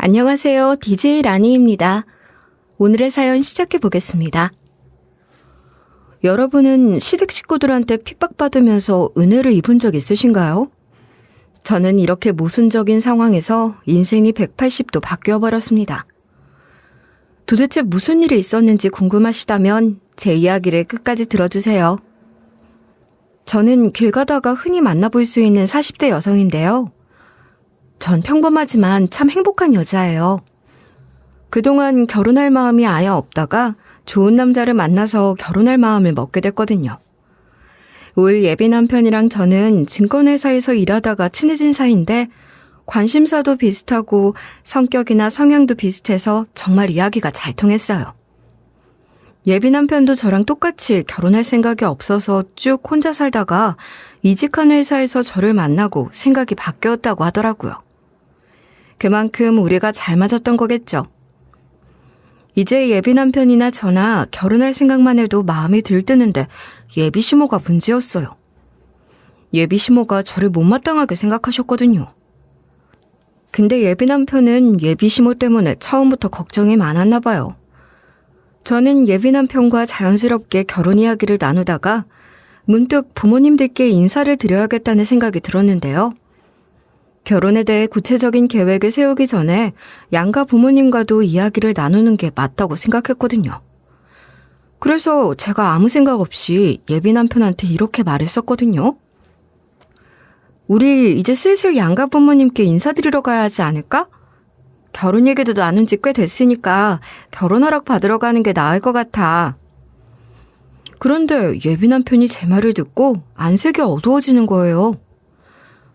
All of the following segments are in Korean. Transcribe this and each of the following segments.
안녕하세요. DJ 라니입니다. 오늘의 사연 시작해 보겠습니다. 여러분은 시댁 식구들한테 핍박받으면서 은혜를 입은 적 있으신가요? 저는 이렇게 모순적인 상황에서 인생이 180도 바뀌어버렸습니다. 도대체 무슨 일이 있었는지 궁금하시다면 제 이야기를 끝까지 들어주세요. 저는 길 가다가 흔히 만나볼 수 있는 40대 여성인데요. 전 평범하지만 참 행복한 여자예요. 그동안 결혼할 마음이 아예 없다가 좋은 남자를 만나서 결혼할 마음을 먹게 됐거든요. 올 예비 남편이랑 저는 증권회사에서 일하다가 친해진 사이인데 관심사도 비슷하고 성격이나 성향도 비슷해서 정말 이야기가 잘 통했어요. 예비 남편도 저랑 똑같이 결혼할 생각이 없어서 쭉 혼자 살다가 이직한 회사에서 저를 만나고 생각이 바뀌었다고 하더라고요. 그만큼 우리가 잘 맞았던 거겠죠. 이제 예비 남편이나 저나 결혼할 생각만 해도 마음이 들뜨는데 예비 시모가 문제였어요. 예비 시모가 저를 못마땅하게 생각하셨거든요. 근데 예비 남편은 예비 시모 때문에 처음부터 걱정이 많았나 봐요. 저는 예비 남편과 자연스럽게 결혼 이야기를 나누다가 문득 부모님들께 인사를 드려야겠다는 생각이 들었는데요. 결혼에 대해 구체적인 계획을 세우기 전에 양가 부모님과도 이야기를 나누는 게 맞다고 생각했거든요. 그래서 제가 아무 생각 없이 예비 남편한테 이렇게 말했었거든요. 우리 이제 슬슬 양가 부모님께 인사드리러 가야 하지 않을까? 결혼 얘기도 나눈 지 꽤 됐으니까 결혼 허락 받으러 가는 게 나을 것 같아. 그런데 예비 남편이 제 말을 듣고 안색이 어두워지는 거예요.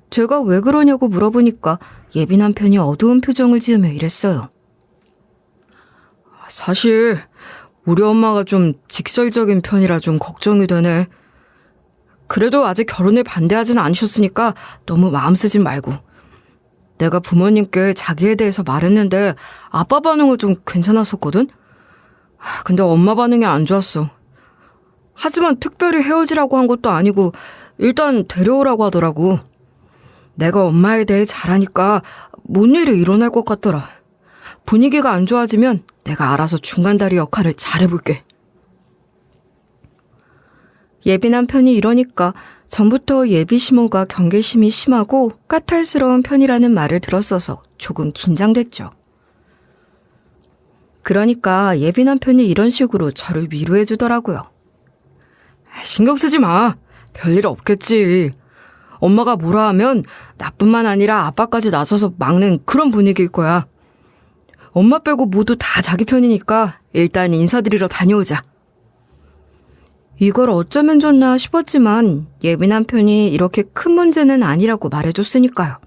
제가 왜 그러냐고 물어보니까 예비 남편이 어두운 표정을 지으며 이랬어요. 사실 우리 엄마가 좀 직설적인 편이라 좀 걱정이 되네. 그래도 아직 결혼에 반대하진 않으셨으니까 너무 마음 쓰지 말고. 내가 부모님께 자기에 대해서 말했는데 아빠 반응은 좀 괜찮았었거든? 근데 엄마 반응이 안 좋았어. 하지만 특별히 헤어지라고 한 것도 아니고 일단 데려오라고 하더라고. 내가 엄마에 대해 잘하니까 뭔 일이 일어날 것 같더라. 분위기가 안 좋아지면 내가 알아서 중간다리 역할을 잘해볼게. 예비 남편이 이러니까 전부터 예비 시모가 경계심이 심하고 까탈스러운 편이라는 말을 들었어서 조금 긴장됐죠. 그러니까 예비 남편이 이런 식으로 저를 위로해 주더라고요. 신경 쓰지 마. 별일 없겠지. 엄마가 뭐라 하면 나뿐만 아니라 아빠까지 나서서 막는 그런 분위기일 거야. 엄마 빼고 모두 다 자기 편이니까 일단 인사드리러 다녀오자. 이걸 어쩌면 좋나 싶었지만 예비 남편이 이렇게 큰 문제는 아니라고 말해줬으니까요.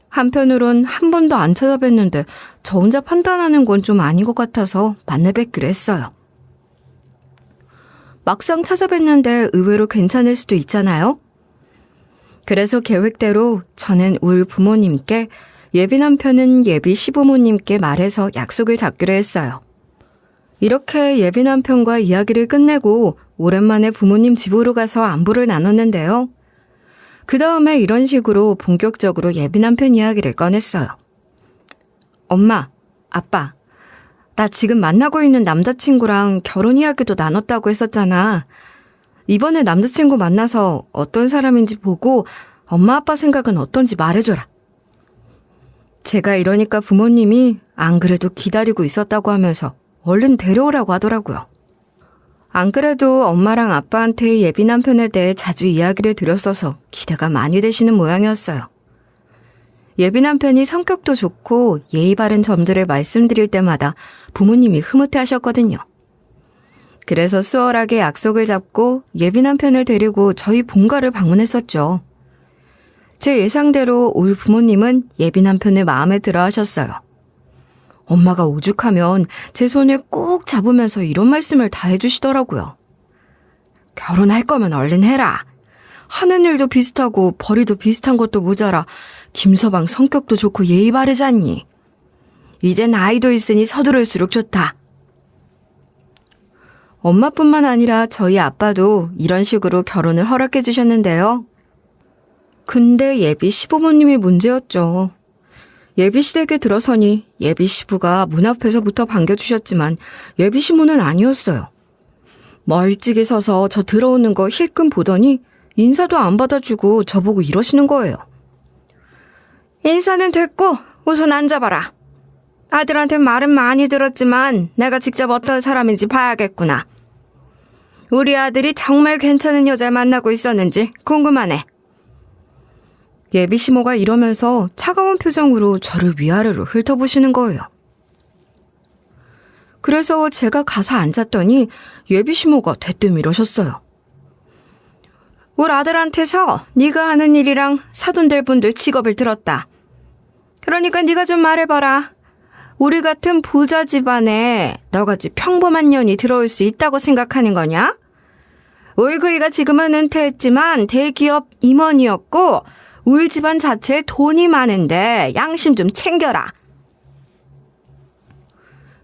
한편으론 한 번도 안 찾아뵀는데 저 혼자 판단하는 건 좀 아닌 것 같아서 만나 뵙기로 했어요. 막상 찾아뵀는데 의외로 괜찮을 수도 있잖아요. 그래서 계획대로 저는 올 부모님께, 예비 남편은 예비 시부모님께 말해서 약속을 잡기로 했어요. 이렇게 예비 남편과 이야기를 끝내고 오랜만에 부모님 집으로 가서 안부를 나눴는데요. 그 다음에 이런 식으로 본격적으로 예비 남편 이야기를 꺼냈어요. 엄마, 아빠, 나 지금 만나고 있는 남자친구랑 결혼 이야기도 나눴다고 했었잖아. 이번에 남자친구 만나서 어떤 사람인지 보고 엄마 아빠 생각은 어떤지 말해줘라. 제가 이러니까 부모님이 안 그래도 기다리고 있었다고 하면서 얼른 데려오라고 하더라고요. 안 그래도 엄마랑 아빠한테 예비 남편에 대해 자주 이야기를 드렸어서 기대가 많이 되시는 모양이었어요. 예비 남편이 성격도 좋고 예의 바른 점들을 말씀드릴 때마다 부모님이 흐뭇해 하셨거든요. 그래서 수월하게 약속을 잡고 예비 남편을 데리고 저희 본가를 방문했었죠. 제 예상대로 올 부모님은 예비 남편을 마음에 들어 하셨어요. 엄마가 오죽하면 제 손을 꾹 잡으면서 이런 말씀을 다 해주시더라고요. 결혼할 거면 얼른 해라. 하는 일도 비슷하고 벌이도 비슷한 것도 모자라 김서방 성격도 좋고 예의 바르잖니. 이제 나이도 있으니 서두를수록 좋다. 엄마뿐만 아니라 저희 아빠도 이런 식으로 결혼을 허락해 주셨는데요. 근데 예비 시부모님이 문제였죠. 예비시댁에 들어서니 예비시부가 문 앞에서부터 반겨주셨지만 예비시모는 아니었어요. 멀찍이 서서 저 들어오는 거 힐끔 보더니 인사도 안 받아주고 저보고 이러시는 거예요. 인사는 됐고 우선 앉아봐라. 아들한테 말은 많이 들었지만 내가 직접 어떤 사람인지 봐야겠구나. 우리 아들이 정말 괜찮은 여자를 만나고 있었는지 궁금하네. 예비시모가 이러면서 차가운 표정으로 저를 위아래로 훑어보시는 거예요. 그래서 제가 가서 앉았더니 예비시모가 대뜸 이러셨어요. 우리 아들한테서 네가 하는 일이랑 사돈될 분들 직업을 들었다. 그러니까 네가 좀 말해봐라. 우리 같은 부자 집안에 너같이 평범한 년이 들어올 수 있다고 생각하는 거냐? 울그이가 지금은 은퇴했지만 대기업 임원이었고 우리 집안 자체에 돈이 많은데 양심 좀 챙겨라.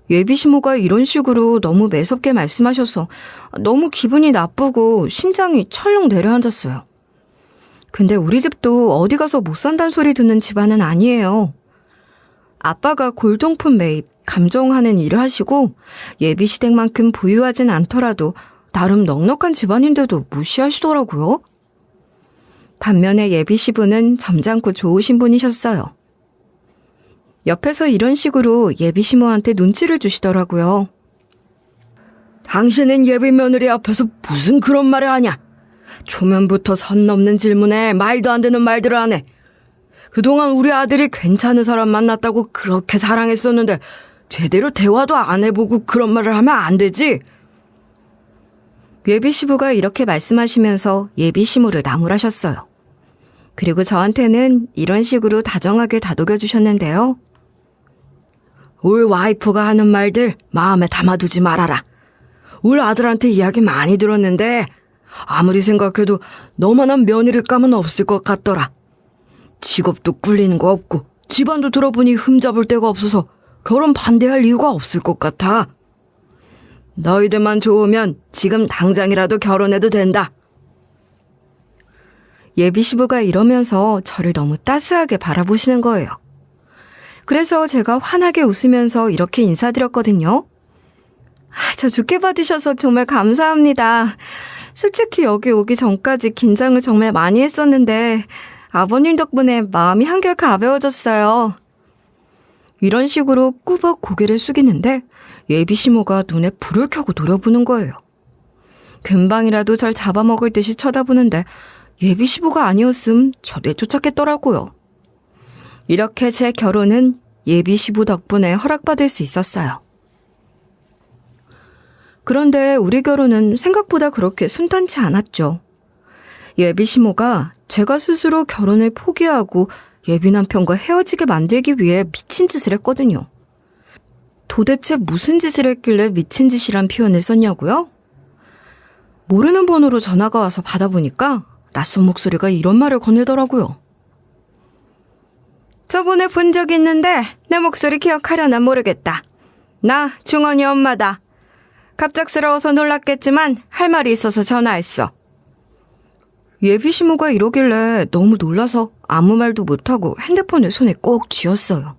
예비시모가 이런 식으로 너무 매섭게 말씀하셔서 너무 기분이 나쁘고 심장이 철렁 내려앉았어요. 근데 우리 집도 어디 가서 못 산다는 소리 듣는 집안은 아니에요. 아빠가 골동품 매입, 감정하는 일을 하시고 예비시댁만큼 부유하진 않더라도 나름 넉넉한 집안인데도 무시하시더라고요. 반면에 예비시부는 점잖고 좋으신 분이셨어요. 옆에서 이런 식으로 예비시모한테 눈치를 주시더라고요. 당신은 예비 며느리 앞에서 무슨 그런 말을 하냐? 초면부터 선 넘는 질문에 말도 안 되는 말들을 하네. 그동안 우리 아들이 괜찮은 사람 만났다고 그렇게 사랑했었는데 제대로 대화도 안 해보고 그런 말을 하면 안 되지. 예비시부가 이렇게 말씀하시면서 예비시모를 나무라셨어요. 그리고 저한테는 이런 식으로 다정하게 다독여 주셨는데요. 우리 와이프가 하는 말들 마음에 담아두지 말아라. 우리 아들한테 이야기 많이 들었는데 아무리 생각해도 너만한 며느리감은 없을 것 같더라. 직업도 꿀리는 거 없고 집안도 들어보니 흠잡을 데가 없어서 결혼 반대할 이유가 없을 것 같아. 너희들만 좋으면 지금 당장이라도 결혼해도 된다. 예비시부가 이러면서 저를 너무 따스하게 바라보시는 거예요. 그래서 제가 환하게 웃으면서 이렇게 인사드렸거든요. 저 좋게 봐주셔서 정말 감사합니다. 솔직히 여기 오기 전까지 긴장을 정말 많이 했었는데 아버님 덕분에 마음이 한결 가벼워졌어요. 이런 식으로 꾸벅 고개를 숙이는데 예비시모가 눈에 불을 켜고 노려보는 거예요. 금방이라도 절 잡아먹을 듯이 쳐다보는데 예비시부가 아니었음 저 내쫓았겠더라고요. 이렇게 제 결혼은 예비시부 덕분에 허락받을 수 있었어요. 그런데 우리 결혼은 생각보다 그렇게 순탄치 않았죠. 예비시모가 제가 스스로 결혼을 포기하고 예비 남편과 헤어지게 만들기 위해 미친 짓을 했거든요. 도대체 무슨 짓을 했길래 미친 짓이란 표현을 썼냐고요? 모르는 번호로 전화가 와서 받아보니까 낯선 목소리가 이런 말을 건네더라고요. 저번에 본 적 있는데 내 목소리 기억하려나 모르겠다. 나 중원이 엄마다. 갑작스러워서 놀랐겠지만 할 말이 있어서 전화했어. 예비시모가 이러길래 너무 놀라서 아무 말도 못하고 핸드폰을 손에 꼭 쥐었어요.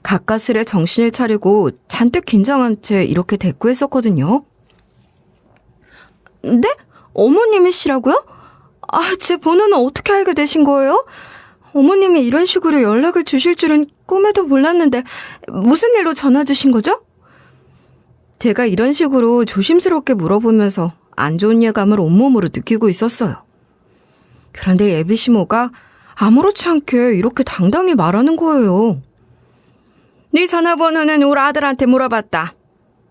가까스레 정신을 차리고 잔뜩 긴장한 채 이렇게 대꾸했었거든요. 네? 어머님이시라고요? 제 번호는 어떻게 알게 되신 거예요? 어머님이 이런 식으로 연락을 주실 줄은 꿈에도 몰랐는데 무슨 일로 전화 주신 거죠? 제가 이런 식으로 조심스럽게 물어보면서 안 좋은 예감을 온몸으로 느끼고 있었어요. 그런데 예비시모가 아무렇지 않게 이렇게 당당히 말하는 거예요. 네 전화번호는 우리 아들한테 물어봤다.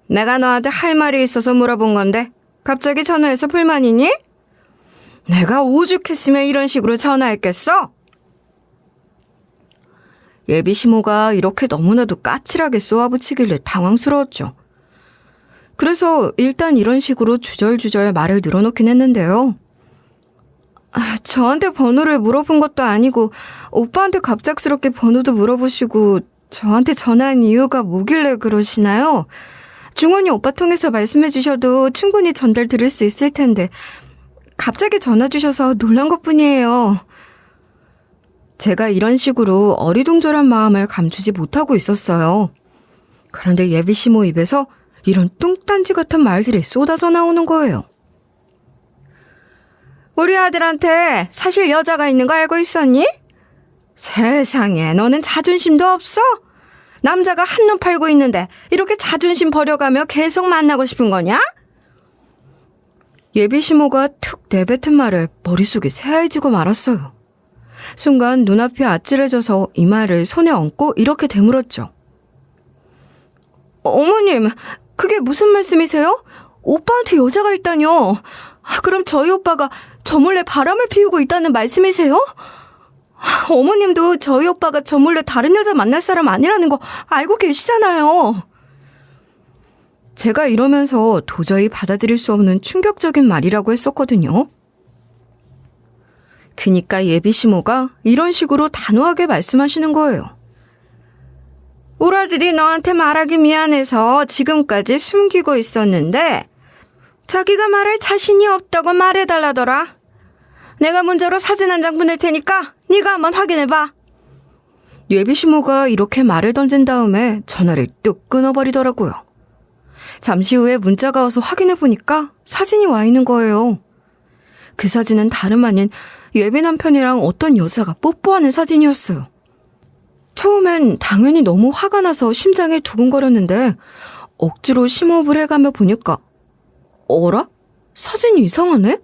내가 너한테 할 말이 있어서 물어본 건데 갑자기 전화해서 불만이니? 내가 오죽했으면 이런 식으로 전화했겠어? 예비시모가 이렇게 너무나도 까칠하게 쏘아붙이길래 당황스러웠죠. 그래서 일단 이런 식으로 주절주절 말을 늘어놓긴 했는데요. 저한테 번호를 물어본 것도 아니고 오빠한테 갑작스럽게 번호도 물어보시고 저한테 전화한 이유가 뭐길래 그러시나요? 중원이 오빠 통해서 말씀해 주셔도 충분히 전달 드릴 수 있을 텐데 갑자기 전화 주셔서 놀란 것뿐이에요. 제가 이런 식으로 어리둥절한 마음을 감추지 못하고 있었어요. 그런데 예비시모 입에서 이런 뚱딴지 같은 말들이 쏟아져 나오는 거예요. 우리 아들한테 사실 여자가 있는 거 알고 있었니? 세상에, 너는 자존심도 없어? 남자가 한눈 팔고 있는데 이렇게 자존심 버려가며 계속 만나고 싶은 거냐? 예비시모가 툭 내뱉은 말에 머릿속이 새하얘지고 말았어요. 순간 눈앞이 아찔해져서 이마를 손에 얹고 이렇게 되물었죠. 어머님, 그게 무슨 말씀이세요? 오빠한테 여자가 있다뇨? 그럼 저희 오빠가 저 몰래 바람을 피우고 있다는 말씀이세요? 어머님도 저희 오빠가 저 몰래 다른 여자 만날 사람 아니라는 거 알고 계시잖아요. 제가 이러면서 도저히 받아들일 수 없는 충격적인 말이라고 했었거든요. 그니까 예비시모가 이런 식으로 단호하게 말씀하시는 거예요. 우리 아들이 너한테 말하기 미안해서 지금까지 숨기고 있었는데 자기가 말할 자신이 없다고 말해달라더라. 내가 문자로 사진 한 장 보낼 테니까 네가 한번 확인해봐. 예비시모가 이렇게 말을 던진 다음에 전화를 뚝 끊어버리더라고요. 잠시 후에 문자가 와서 확인해보니까 사진이 와 있는 거예요. 그 사진은 다름 아닌 예비 남편이랑 어떤 여자가 뽀뽀하는 사진이었어요. 처음엔 당연히 너무 화가 나서 심장이 두근거렸는데 억지로 심호흡을 해가며 보니까 어라? 사진이 이상하네?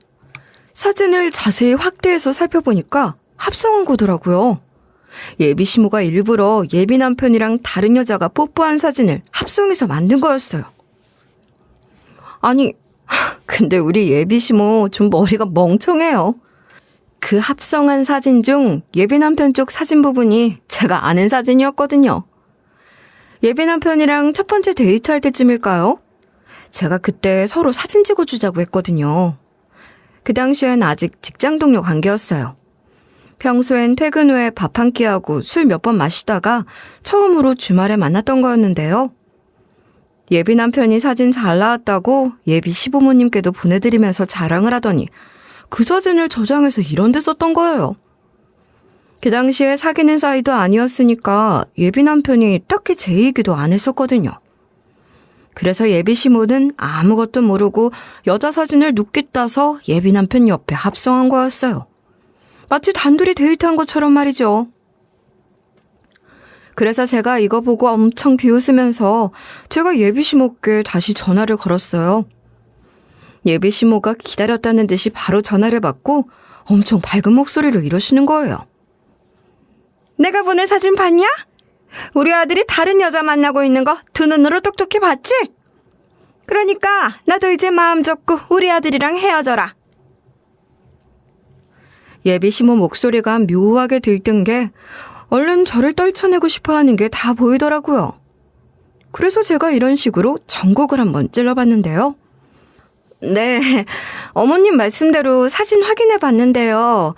사진을 자세히 확대해서 살펴보니까 합성한 거더라고요. 예비시모가 일부러 예비 남편이랑 다른 여자가 뽀뽀한 사진을 합성해서 만든 거였어요. 아니, 근데 우리 예비시모 좀 머리가 멍청해요. 그 합성한 사진 중 예비 남편 쪽 사진 부분이 제가 아는 사진이었거든요. 예비 남편이랑 첫 번째 데이트할 때쯤일까요? 제가 그때 서로 사진 찍어주자고 했거든요. 그 당시엔 아직 직장 동료 관계였어요. 평소엔 퇴근 후에 밥 한 끼하고 술 몇 번 마시다가 처음으로 주말에 만났던 거였는데요. 예비 남편이 사진 잘 나왔다고 예비 시부모님께도 보내드리면서 자랑을 하더니 그 사진을 저장해서 이런 데 썼던 거예요. 그 당시에 사귀는 사이도 아니었으니까 예비 남편이 딱히 제 얘기도 안 했었거든요. 그래서 예비 시모는 아무것도 모르고 여자 사진을 눕기 따서 예비 남편 옆에 합성한 거였어요. 마치 단둘이 데이트한 것처럼 말이죠. 그래서 제가 이거 보고 엄청 비웃으면서 제가 예비 시모께 다시 전화를 걸었어요. 예비 시모가 기다렸다는 듯이 바로 전화를 받고 엄청 밝은 목소리로 이러시는 거예요. 내가 보낸 사진 봤냐? 우리 아들이 다른 여자 만나고 있는 거 두 눈으로 똑똑히 봤지? 그러니까 나도 이제 마음 접고 우리 아들이랑 헤어져라. 예비 시모 목소리가 묘하게 들뜬 게 얼른 저를 떨쳐내고 싶어 하는 게 다 보이더라고요. 그래서 제가 이런 식으로 전곡을 한번 찔러봤는데요. 네, 어머님 말씀대로 사진 확인해 봤는데요.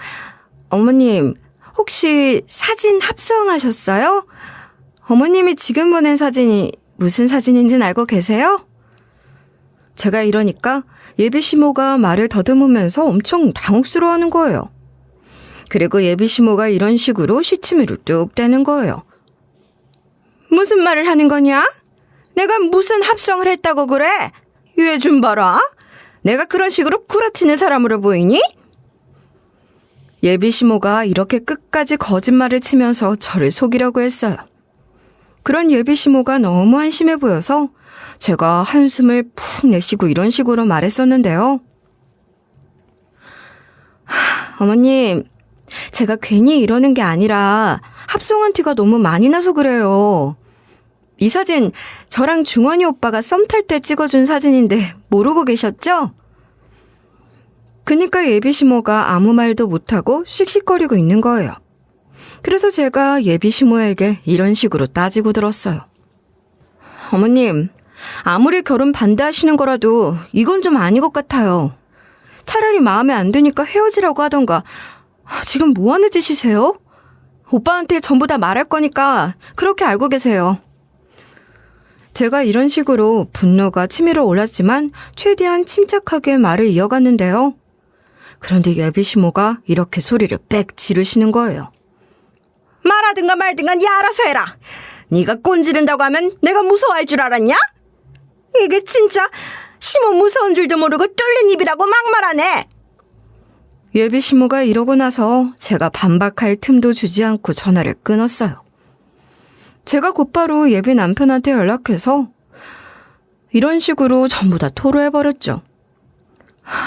어머님, 혹시 사진 합성하셨어요? 어머님이 지금 보낸 사진이 무슨 사진인지는 알고 계세요? 제가 이러니까 예비 시모가 말을 더듬으면서 엄청 당혹스러워하는 거예요. 그리고 예비 시모가 이런 식으로 시치미를 뚝 떼는 거예요. 무슨 말을 하는 거냐? 내가 무슨 합성을 했다고 그래? 얘 좀 봐라. 내가 그런 식으로 구라치는 사람으로 보이니? 예비 시모가 이렇게 끝까지 거짓말을 치면서 저를 속이려고 했어요. 그런 예비 시모가 너무 한심해 보여서 제가 한숨을 푹 내쉬고 이런 식으로 말했었는데요. 어머님, 제가 괜히 이러는 게 아니라 합성한 티가 너무 많이 나서 그래요. 이 사진 저랑 중원이 오빠가 썸 탈 때 찍어준 사진인데 모르고 계셨죠? 그니까 예비 시모가 아무 말도 못하고 씩씩거리고 있는 거예요. 그래서 제가 예비 시모에게 이런 식으로 따지고 들었어요. 어머님, 아무리 결혼 반대하시는 거라도 이건 좀 아닌 것 같아요. 차라리 마음에 안 드니까 헤어지라고 하던가. 지금 뭐 하는 짓이세요? 오빠한테 전부 다 말할 거니까 그렇게 알고 계세요. 제가 이런 식으로 분노가 치밀어 올랐지만 최대한 침착하게 말을 이어갔는데요. 그런데 예비 시모가 이렇게 소리를 빽 지르시는 거예요. 말하든가 말든가 네 알아서 해라. 네가 꼰지른다고 하면 내가 무서워할 줄 알았냐? 이게 진짜 시모 무서운 줄도 모르고 뚫린 입이라고 막말하네. 예비 시모가 이러고 나서 제가 반박할 틈도 주지 않고 전화를 끊었어요. 제가 곧바로 예비 남편한테 연락해서 이런 식으로 전부 다 토로해버렸죠.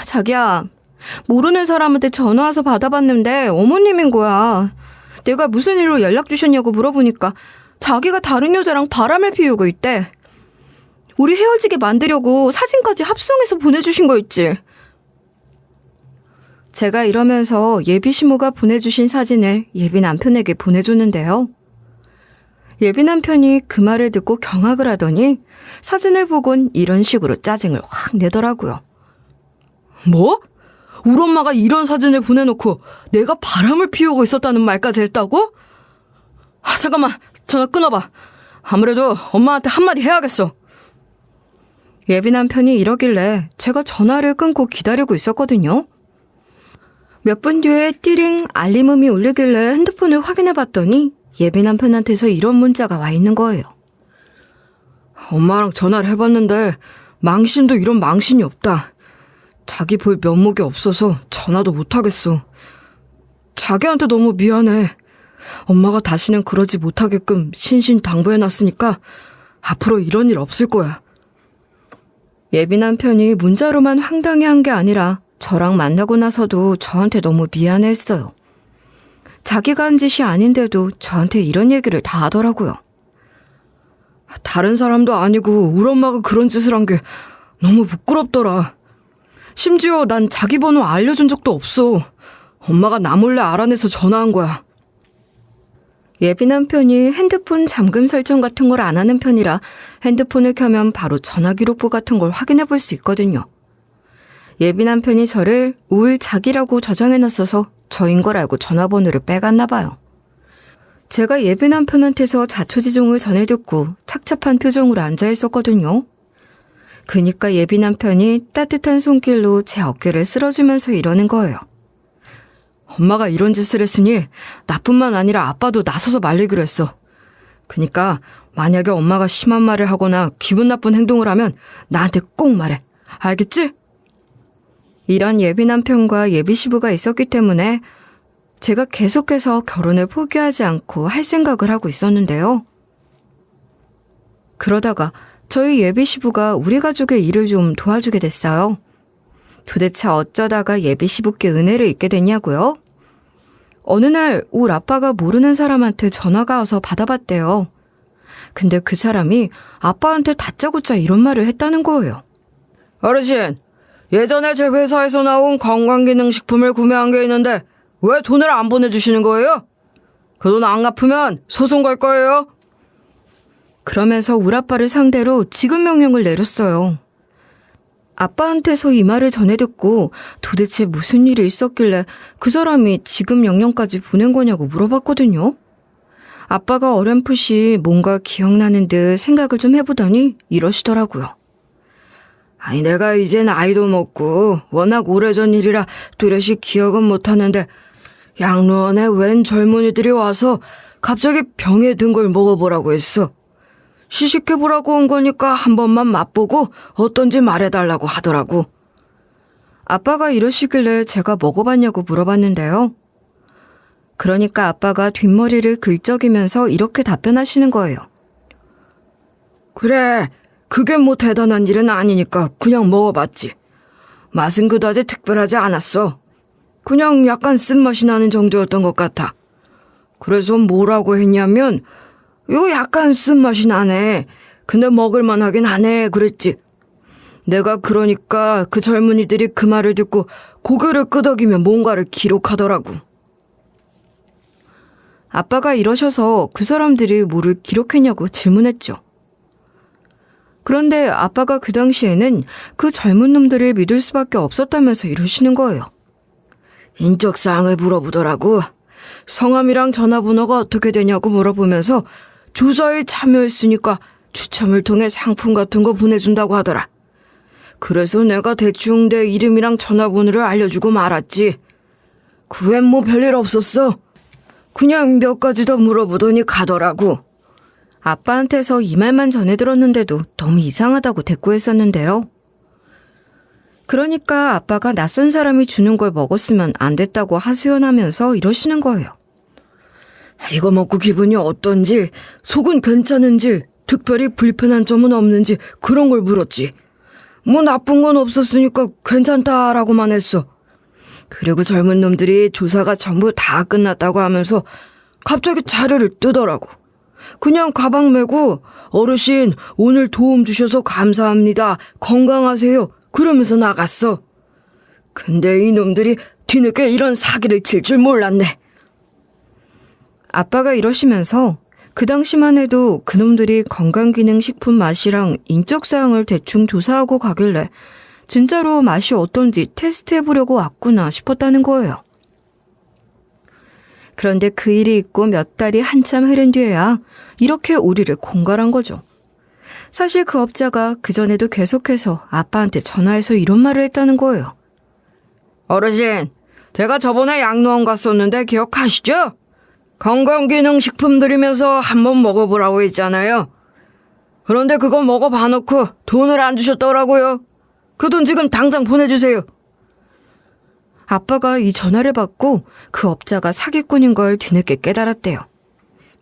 자기야, 모르는 사람한테 전화 와서 받아봤는데 어머님인 거야. 내가 무슨 일로 연락 주셨냐고 물어보니까 자기가 다른 여자랑 바람을 피우고 있대. 우리 헤어지게 만들려고 사진까지 합성해서 보내주신 거 있지. 제가 이러면서 예비 시모가 보내주신 사진을 예비 남편에게 보내줬는데요. 예비 남편이 그 말을 듣고 경악을 하더니 사진을 보곤 이런 식으로 짜증을 확 내더라고요. 뭐? 우리 엄마가 이런 사진을 보내놓고 내가 바람을 피우고 있었다는 말까지 했다고? 잠깐만, 전화 끊어봐. 아무래도 엄마한테 한마디 해야겠어. 예비 남편이 이러길래 제가 전화를 끊고 기다리고 있었거든요. 몇 분 뒤에 띠링 알림음이 울리길래 핸드폰을 확인해봤더니 예비 남편한테서 이런 문자가 와 있는 거예요. 엄마랑 전화를 해봤는데 망신도 이런 망신이 없다. 자기 볼 면목이 없어서 전화도 못하겠어. 자기한테 너무 미안해. 엄마가 다시는 그러지 못하게끔 신신당부해놨으니까 앞으로 이런 일 없을 거야. 예비 남편이 문자로만 황당해한 게 아니라 저랑 만나고 나서도 저한테 너무 미안해했어요. 자기가 한 짓이 아닌데도 저한테 이런 얘기를 다 하더라고요. 다른 사람도 아니고 우리 엄마가 그런 짓을 한 게 너무 부끄럽더라. 심지어 난 자기 번호 알려준 적도 없어. 엄마가 나 몰래 알아내서 전화한 거야. 예비 남편이 핸드폰 잠금 설정 같은 걸 안 하는 편이라 핸드폰을 켜면 바로 전화 기록부 같은 걸 확인해 볼 수 있거든요. 예비 남편이 저를 우울자기라고 저장해놨어서 저인 걸 알고 전화번호를 빼갔나 봐요. 제가 예비 남편한테서 자초지종을 전해 듣고 착잡한 표정으로 앉아있었거든요. 그니까 예비 남편이 따뜻한 손길로 제 어깨를 쓸어주면서 이러는 거예요. 엄마가 이런 짓을 했으니 나뿐만 아니라 아빠도 나서서 말리기로 했어. 그니까 만약에 엄마가 심한 말을 하거나 기분 나쁜 행동을 하면 나한테 꼭 말해. 알겠지? 이런 예비 남편과 예비 시부가 있었기 때문에 제가 계속해서 결혼을 포기하지 않고 할 생각을 하고 있었는데요. 그러다가 저희 예비 시부가 우리 가족의 일을 좀 도와주게 됐어요. 도대체 어쩌다가 예비 시부께 은혜를 잊게 됐냐고요? 어느 날 울 아빠가 모르는 사람한테 전화가 와서 받아봤대요. 근데 그 사람이 아빠한테 다짜고짜 이런 말을 했다는 거예요. 어르신, 예전에 제 회사에서 나온 건강기능식품을 구매한 게 있는데 왜 돈을 안 보내주시는 거예요? 그 돈 안 갚으면 소송 걸 거예요. 그러면서 울 아빠를 상대로 지급 명령을 내렸어요. 아빠한테서 이 말을 전해 듣고 도대체 무슨 일이 있었길래 그 사람이 지급 명령까지 보낸 거냐고 물어봤거든요. 아빠가 어렴풋이 뭔가 기억나는 듯 생각을 좀 해보더니 이러시더라고요. 아니, 내가 이제 나이도 먹고 워낙 오래전 일이라 뚜렷이 기억은 못하는데 양로원에 웬 젊은이들이 와서 갑자기 병에 든 걸 먹어보라고 했어. 시식해보라고 온 거니까 한 번만 맛보고 어떤지 말해달라고 하더라고. 아빠가 이러시길래 제가 먹어봤냐고 물어봤는데요. 그러니까 아빠가 뒷머리를 긁적이면서 이렇게 답변하시는 거예요. 그래, 그게 뭐 대단한 일은 아니니까 그냥 먹어봤지. 맛은 그다지 특별하지 않았어. 그냥 약간 쓴맛이 나는 정도였던 것 같아. 그래서 뭐라고 했냐면 이거 약간 쓴맛이 나네. 근데 먹을만 하긴 하네 그랬지. 내가 그러니까 그 젊은이들이 그 말을 듣고 고개를 끄덕이며 뭔가를 기록하더라고. 아빠가 이러셔서 그 사람들이 뭐를 기록했냐고 질문했죠. 그런데 아빠가 그 당시에는 그 젊은 놈들을 믿을 수밖에 없었다면서 이러시는 거예요. 인적사항을 물어보더라고. 성함이랑 전화번호가 어떻게 되냐고 물어보면서 조사에 참여했으니까 추첨을 통해 상품 같은 거 보내준다고 하더라. 그래서 내가 대충 내 이름이랑 전화번호를 알려주고 말았지. 그 후엔 뭐 별일 없었어. 그냥 몇 가지 더 물어보더니 가더라고. 아빠한테서 이 말만 전해 들었는데도 너무 이상하다고 대꾸했었는데요. 그러니까 아빠가 낯선 사람이 주는 걸 먹었으면 안 됐다고 하소연하면서 이러시는 거예요. 이거 먹고 기분이 어떤지, 속은 괜찮은지, 특별히 불편한 점은 없는지 그런 걸 물었지. 뭐 나쁜 건 없었으니까 괜찮다라고만 했어. 그리고 젊은 놈들이 조사가 전부 다 끝났다고 하면서 갑자기 자리를 뜨더라고. 그냥 가방 메고 어르신 오늘 도움 주셔서 감사합니다. 건강하세요. 그러면서 나갔어. 근데 이놈들이 뒤늦게 이런 사기를 칠 줄 몰랐네. 아빠가 이러시면서 그 당시만 해도 그놈들이 건강기능식품 맛이랑 인적사항을 대충 조사하고 가길래 진짜로 맛이 어떤지 테스트해보려고 왔구나 싶었다는 거예요. 그런데 그 일이 있고 몇 달이 한참 흐른 뒤에야 이렇게 우리를 공갈한 거죠. 사실 그 업자가 그전에도 계속해서 아빠한테 전화해서 이런 말을 했다는 거예요. 어르신, 제가 저번에 양로원 갔었는데 기억하시죠? 건강기능식품 드리면서 한번 먹어보라고 했잖아요. 그런데 그거 먹어봐놓고 돈을 안 주셨더라고요. 그 돈 지금 당장 보내주세요. 아빠가 이 전화를 받고 그 업자가 사기꾼인 걸 뒤늦게 깨달았대요.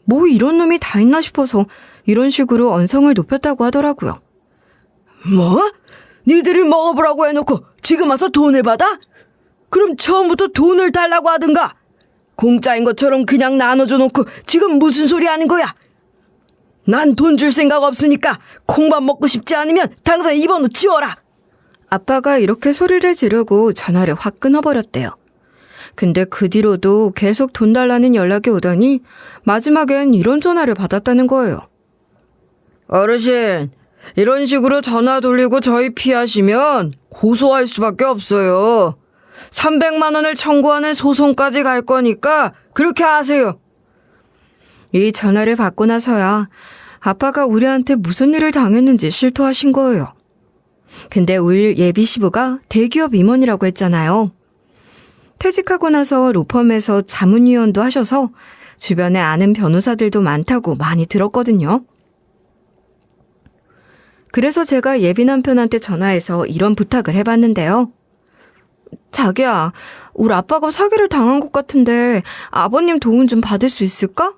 뭐 이런 놈이 다 있나 싶어서 이런 식으로 언성을 높였다고 하더라고요. 뭐? 니들이 먹어보라고 해놓고 지금 와서 돈을 받아? 그럼 처음부터 돈을 달라고 하든가. 공짜인 것처럼 그냥 나눠줘 놓고 지금 무슨 소리 하는 거야? 난 돈 줄 생각 없으니까 콩밥 먹고 싶지 않으면 당장 이 번호 지워라. 아빠가 이렇게 소리를 지르고 전화를 확 끊어버렸대요. 근데 그 뒤로도 계속 돈 달라는 연락이 오더니 마지막엔 이런 전화를 받았다는 거예요. 어르신, 이런 식으로 전화 돌리고 저희 피하시면 고소할 수밖에 없어요. 300만 원을 청구하는 소송까지 갈 거니까 그렇게 하세요. 이 전화를 받고 나서야 아빠가 우리한테 무슨 일을 당했는지 실토하신 거예요. 근데 우리 예비 시부가 대기업 임원이라고 했잖아요. 퇴직하고 나서 로펌에서 자문위원도 하셔서 주변에 아는 변호사들도 많다고 많이 들었거든요. 그래서 제가 예비 남편한테 전화해서 이런 부탁을 해봤는데요. 자기야, 우리 아빠가 사기를 당한 것 같은데 아버님 도움 좀 받을 수 있을까?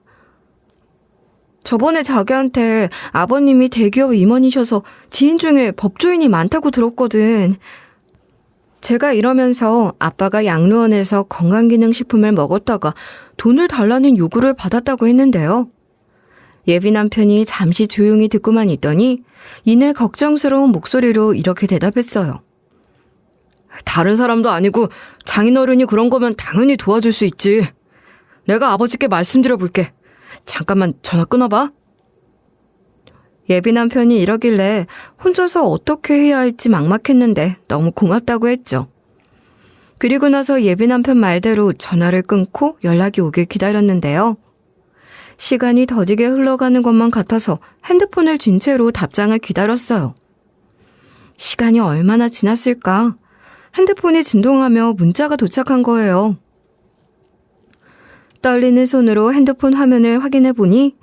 저번에 자기한테 아버님이 대기업 임원이셔서 지인 중에 법조인이 많다고 들었거든. 제가 이러면서 아빠가 양로원에서 건강기능식품을 먹었다가 돈을 달라는 요구를 받았다고 했는데요. 예비 남편이 잠시 조용히 듣고만 있더니 이내 걱정스러운 목소리로 이렇게 대답했어요. 다른 사람도 아니고 장인어른이 그런 거면 당연히 도와줄 수 있지. 내가 아버지께 말씀드려볼게. 잠깐만 전화 끊어봐. 예비 남편이 이러길래 혼자서 어떻게 해야 할지 막막했는데 너무 고맙다고 했죠. 그리고 나서 예비 남편 말대로 전화를 끊고 연락이 오길 기다렸는데요. 시간이 더디게 흘러가는 것만 같아서 핸드폰을 쥔 채로 답장을 기다렸어요. 시간이 얼마나 지났을까? 핸드폰이 진동하며 문자가 도착한 거예요. 떨리는 손으로 핸드폰 화면을 확인해 보니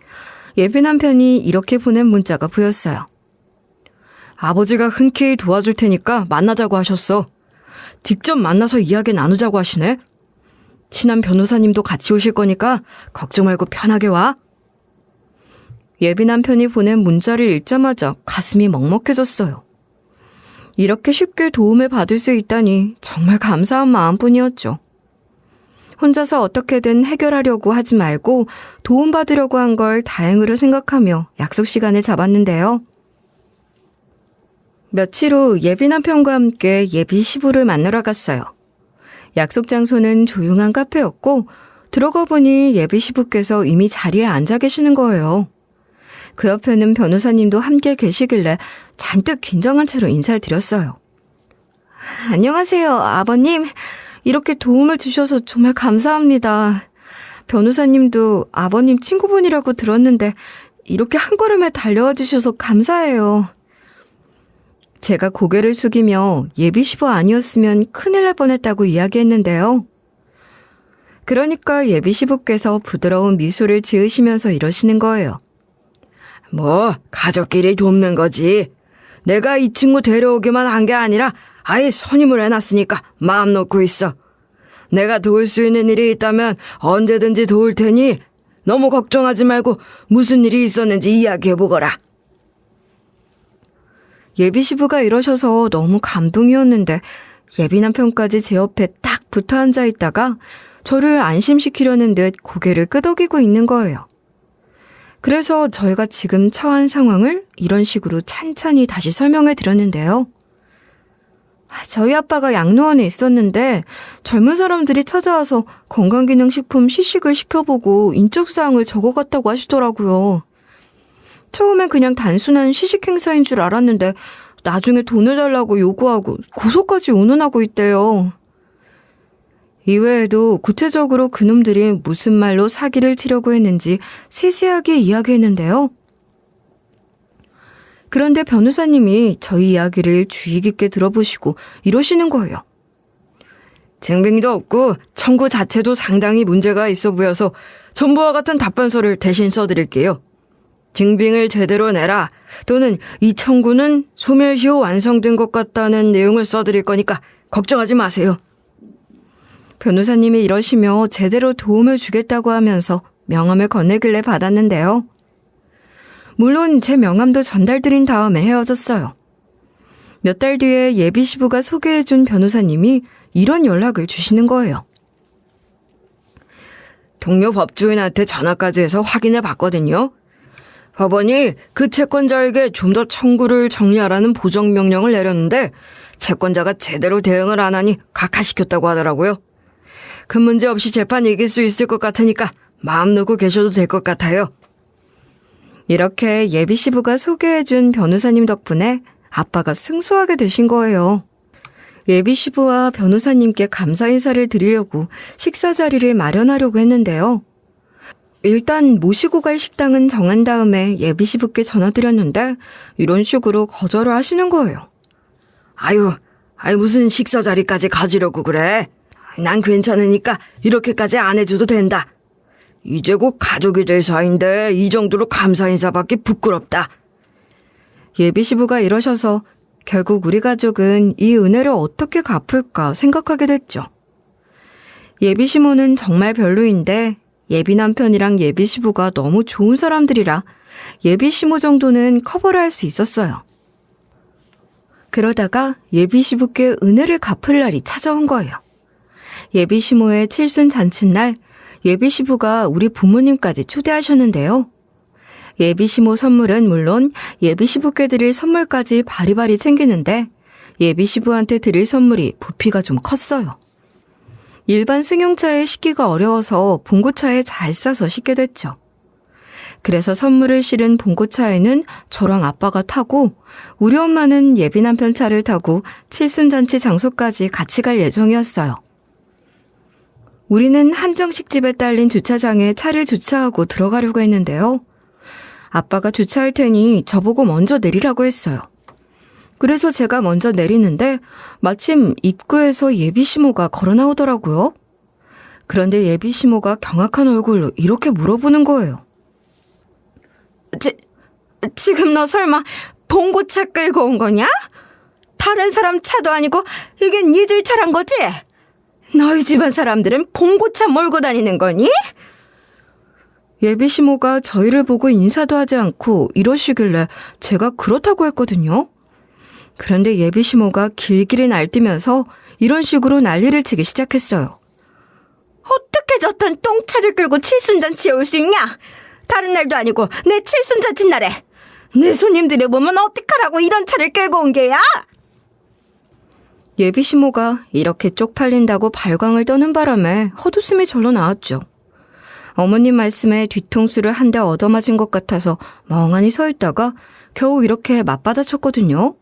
예비 남편이 이렇게 보낸 문자가 보였어요. 아버지가 흔쾌히 도와줄 테니까 만나자고 하셨어. 직접 만나서 이야기 나누자고 하시네. 친한 변호사님도 같이 오실 거니까 걱정 말고 편하게 와. 예비 남편이 보낸 문자를 읽자마자 가슴이 먹먹해졌어요. 이렇게 쉽게 도움을 받을 수 있다니 정말 감사한 마음뿐이었죠. 혼자서 어떻게든 해결하려고 하지 말고 도움받으려고 한 걸 다행으로 생각하며 약속 시간을 잡았는데요. 며칠 후 예비 남편과 함께 예비 시부를 만나러 갔어요. 약속 장소는 조용한 카페였고 들어가 보니 예비 시부께서 이미 자리에 앉아 계시는 거예요. 그 옆에는 변호사님도 함께 계시길래 잔뜩 긴장한 채로 인사를 드렸어요. 안녕하세요, 아버님. 이렇게 도움을 주셔서 정말 감사합니다. 변호사님도 아버님 친구분이라고 들었는데 이렇게 한 걸음에 달려와 주셔서 감사해요. 제가 고개를 숙이며 예비 시부 아니었으면 큰일 날 뻔했다고 이야기했는데요. 그러니까 예비 시부께서 부드러운 미소를 지으시면서 이러시는 거예요. 뭐 가족끼리 돕는 거지. 내가 이 친구 데려오기만 한 게 아니라 아예 선임을 해놨으니까 마음 놓고 있어. 내가 도울 수 있는 일이 있다면 언제든지 도울 테니 너무 걱정하지 말고 무슨 일이 있었는지 이야기해보거라. 예비 시부가 이러셔서 너무 감동이었는데 예비 남편까지 제 옆에 딱 붙어 앉아 있다가 저를 안심시키려는 듯 고개를 끄덕이고 있는 거예요. 그래서 저희가 지금 처한 상황을 이런 식으로 찬찬히 다시 설명해 드렸는데요. 저희 아빠가 양로원에 있었는데 젊은 사람들이 찾아와서 건강기능식품 시식을 시켜보고 인적사항을 적어갔다고 하시더라고요. 처음엔 그냥 단순한 시식 행사인 줄 알았는데 나중에 돈을 달라고 요구하고 고소까지 운운하고 있대요. 이외에도 구체적으로 그놈들이 무슨 말로 사기를 치려고 했는지 세세하게 이야기했는데요. 그런데 변호사님이 저희 이야기를 주의 깊게 들어보시고 이러시는 거예요. 증빙도 없고 청구 자체도 상당히 문제가 있어 보여서 전부와 같은 답변서를 대신 써드릴게요. 증빙을 제대로 내라 또는 이 청구는 소멸시 후 완성된 것 같다는 내용을 써드릴 거니까 걱정하지 마세요. 변호사님이 이러시며 제대로 도움을 주겠다고 하면서 명함을 건네길래 받았는데요. 물론 제 명함도 전달드린 다음에 헤어졌어요. 몇 달 뒤에 예비 시부가 소개해준 변호사님이 이런 연락을 주시는 거예요. 동료 법조인한테 전화까지 해서 확인해 봤거든요. 법원이 그 채권자에게 좀 더 청구를 정리하라는 보정명령을 내렸는데 채권자가 제대로 대응을 안 하니 각하시켰다고 하더라고요. 큰 문제 없이 재판 이길 수 있을 것 같으니까 마음 놓고 계셔도 될 것 같아요. 이렇게 예비 시부가 소개해준 변호사님 덕분에 아빠가 승소하게 되신 거예요. 예비 시부와 변호사님께 감사 인사를 드리려고 식사 자리를 마련하려고 했는데요. 일단 모시고 갈 식당은 정한 다음에 예비 시부께 전화드렸는데 이런 식으로 거절을 하시는 거예요. 아유 무슨 식사 자리까지 가지려고 그래. 난 괜찮으니까 이렇게까지 안 해줘도 된다. 이제 곧 가족이 될 사이인데 이 정도로 감사 인사받기 부끄럽다. 예비 시부가 이러셔서 결국 우리 가족은 이 은혜를 어떻게 갚을까 생각하게 됐죠. 예비 시모는 정말 별로인데 예비 남편이랑 예비 시부가 너무 좋은 사람들이라 예비 시모 정도는 커버를 할 수 있었어요. 그러다가 예비 시부께 은혜를 갚을 날이 찾아온 거예요. 예비 시모의 칠순 잔칫날 예비 시부가 우리 부모님까지 초대하셨는데요. 예비 시모 선물은 물론 예비 시부께 드릴 선물까지 바리바리 챙기는데 예비 시부한테 드릴 선물이 부피가 좀 컸어요. 일반 승용차에 싣기가 어려워서 봉고차에 잘 싸서 싣게 됐죠. 그래서 선물을 실은 봉고차에는 저랑 아빠가 타고 우리 엄마는 예비 남편 차를 타고 칠순잔치 장소까지 같이 갈 예정이었어요. 우리는 한정식 집에 딸린 주차장에 차를 주차하고 들어가려고 했는데요. 아빠가 주차할 테니 저보고 먼저 내리라고 했어요. 그래서 제가 먼저 내리는데 마침 입구에서 예비 시모가 걸어 나오더라고요. 그런데 예비 시모가 경악한 얼굴로 이렇게 물어보는 거예요. 지금 너 설마 봉고차 끌고 온 거냐? 다른 사람 차도 아니고 이게 니들 차란 거지? 너희 집안 사람들은 봉고차 몰고 다니는 거니? 예비 시모가 저희를 보고 인사도 하지 않고 이러시길래 제가 그렇다고 했거든요. 그런데 예비 시모가 길길이 날뛰면서 이런 식으로 난리를 치기 시작했어요. 어떻게 저딴 똥차를 끌고 칠순잔치에 올 수 있냐? 다른 날도 아니고 내 칠순잔치 날에 내 손님들이 보면 어떡하라고 이런 차를 끌고 온 게야? 예비 시모가 이렇게 쪽팔린다고 발광을 떠는 바람에 헛웃음이 절로 나왔죠. 어머님 말씀에 뒤통수를 한 대 얻어맞은 것 같아서 멍하니 서 있다가 겨우 이렇게 맞받아쳤거든요.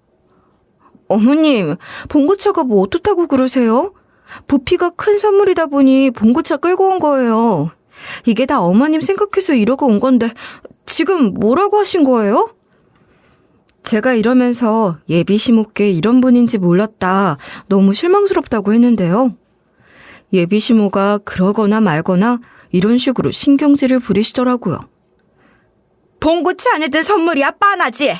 어머님, 봉고차가 뭐 어떻다고 그러세요? 부피가 큰 선물이다 보니 봉고차 끌고 온 거예요. 이게 다 어머님 생각해서 이러고 온 건데 지금 뭐라고 하신 거예요? 제가 이러면서 예비 시모께 이런 분인지 몰랐다, 너무 실망스럽다고 했는데요. 예비 시모가 그러거나 말거나 이런 식으로 신경질을 부리시더라고요. 봉고차 안 했던 선물이야 빤하지.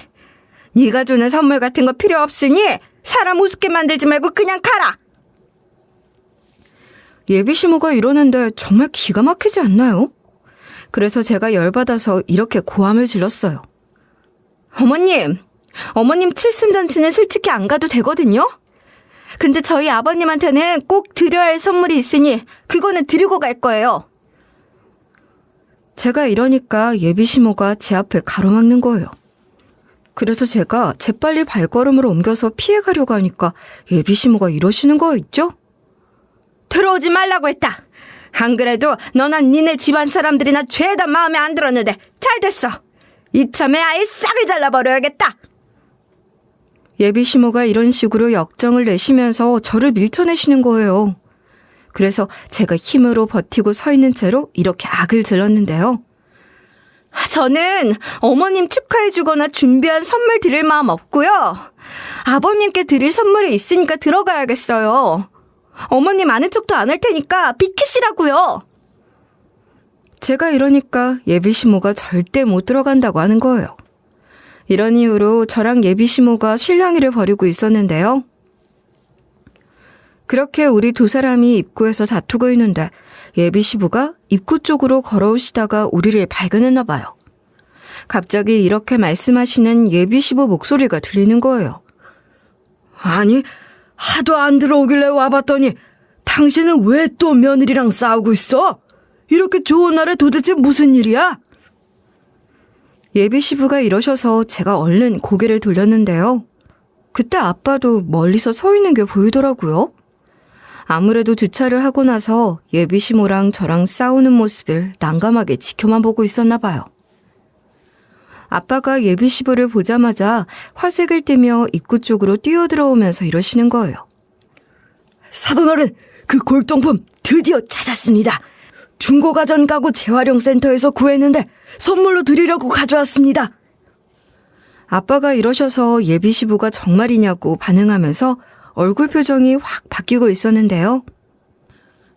네가 주는 선물 같은 거 필요 없으니 사람 우습게 만들지 말고 그냥 가라. 예비 시모가 이러는데 정말 기가 막히지 않나요? 그래서 제가 열받아서 이렇게 고함을 질렀어요. 어머님 칠순잔치는 솔직히 안 가도 되거든요. 근데 저희 아버님한테는 꼭 드려야 할 선물이 있으니 그거는 드리고 갈 거예요. 제가 이러니까 예비 시모가 제 앞을 가로막는 거예요. 그래서 제가 재빨리 발걸음을 옮겨서 피해가려고 하니까 예비 시모가 이러시는 거 있죠? 들어오지 말라고 했다. 안 그래도 너나 니네 집안 사람들이나 죄다 마음에 안 들었는데 잘 됐어. 이참에 아예 싹을 잘라버려야겠다. 예비 시모가 이런 식으로 역정을 내시면서 저를 밀쳐내시는 거예요. 그래서 제가 힘으로 버티고 서 있는 채로 이렇게 악을 질렀는데요. 저는 어머님 축하해주거나 준비한 선물 드릴 마음 없고요. 아버님께 드릴 선물이 있으니까 들어가야겠어요. 어머님 아는 척도 안 할 테니까 비키시라고요. 제가 이러니까 예비 시모가 절대 못 들어간다고 하는 거예요. 이런 이유로 저랑 예비 시모가 실랑이를 벌이고 있었는데요. 그렇게 우리 두 사람이 입구에서 다투고 있는데 예비 시부가 입구 쪽으로 걸어오시다가 우리를 발견했나 봐요. 갑자기 이렇게 말씀하시는 예비 시부 목소리가 들리는 거예요. 아니, 하도 안 들어오길래 와봤더니 당신은 왜 또 며느리랑 싸우고 있어? 이렇게 좋은 날에 도대체 무슨 일이야? 예비 시부가 이러셔서 제가 얼른 고개를 돌렸는데요. 그때 아빠도 멀리서 서 있는 게 보이더라고요. 아무래도 주차를 하고 나서 예비 시모랑 저랑 싸우는 모습을 난감하게 지켜만 보고 있었나 봐요. 아빠가 예비 시부를 보자마자 화색을 띠며 입구 쪽으로 뛰어들어오면서 이러시는 거예요. 사돈어른, 그 골동품 드디어 찾았습니다. 중고가전 가구 재활용센터에서 구했는데 선물로 드리려고 가져왔습니다. 아빠가 이러셔서 예비 시부가 정말이냐고 반응하면서 얼굴 표정이 확 바뀌고 있었는데요.